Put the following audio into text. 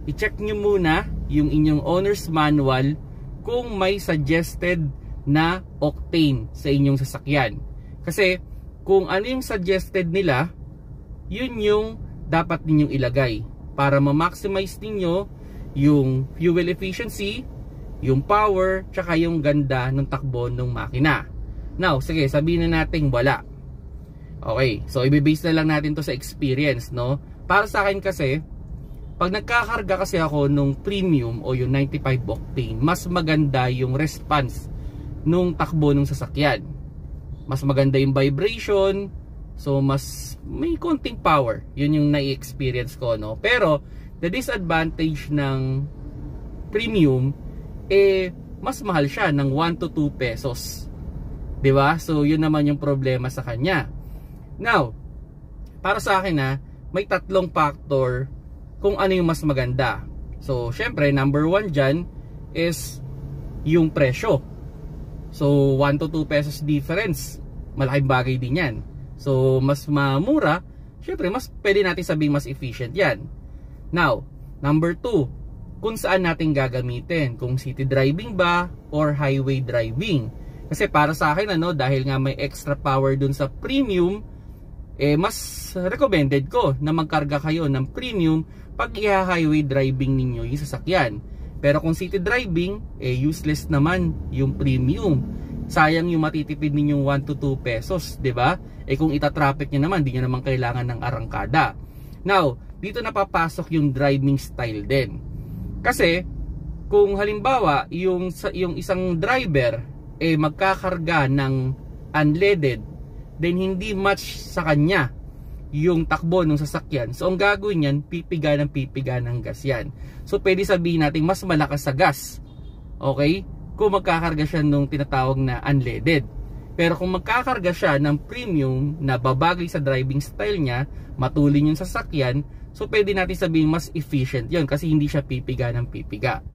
i-check nyo muna yung inyong owner's manual kung may suggested na octane sa inyong sasakyan. Kasi kung ano yung suggested nila, yun yung dapat ninyong ilagay para ma-maximize ninyo yung fuel efficiency, yung power, tsaka yung ganda ng takbo ng makina. Now, sige, sabihin na natin wala. Okay, so i-base na lang natin to sa experience, no? Para sa akin kasi, pag nagkakarga kasi ako nung premium o yung 95 octane, mas maganda yung response nung takbo ng sasakyan. Mas maganda yung vibration, so mas may konting power. Yun yung nai-experience ko, no? Pero the disadvantage ng premium mas mahal siya ng 1 to 2 pesos. 'Di ba? So yun naman yung problema sa kanya. Now, para sa akin may tatlong factor kung ano yung mas maganda. So, syempre, number 1 dyan is yung presyo. So, 1 to 2 pesos difference. Malaking bagay din yan. So, mas mamura, syempre, pwede natin sabing mas efficient yan. Now, number 2, kung saan natin gagamitin. Kung city driving ba or highway driving. Kasi para sa akin, dahil nga may extra power dun sa premium, mas recommended ko na magkarga kayo ng premium pag i-highway driving ninyo yung sasakyan. Pero kung city driving, useless naman yung premium. Sayang yung matitipid ninyong 1 to 2 pesos, 'di ba? Kung ita-traffic niyo naman, di niyo naman kailangan ng arangkada. Now, dito napapasok yung driving style din. Kasi kung halimbawa yung isang driver magkakarga ng unleaded, then hindi match sa kanya yung takbo ng sasakyan. So ang gagawin niyan, pipiga ng gas yan. So pwede sabihin natin mas malakas sa gas. Okay? Kung magkakarga siya nung tinatawag na unleaded. Pero kung magkakarga siya ng premium na babagay sa driving style niya, matulin yung sasakyan, so pwede natin sabihin mas efficient yon kasi hindi siya pipiga ng pipiga.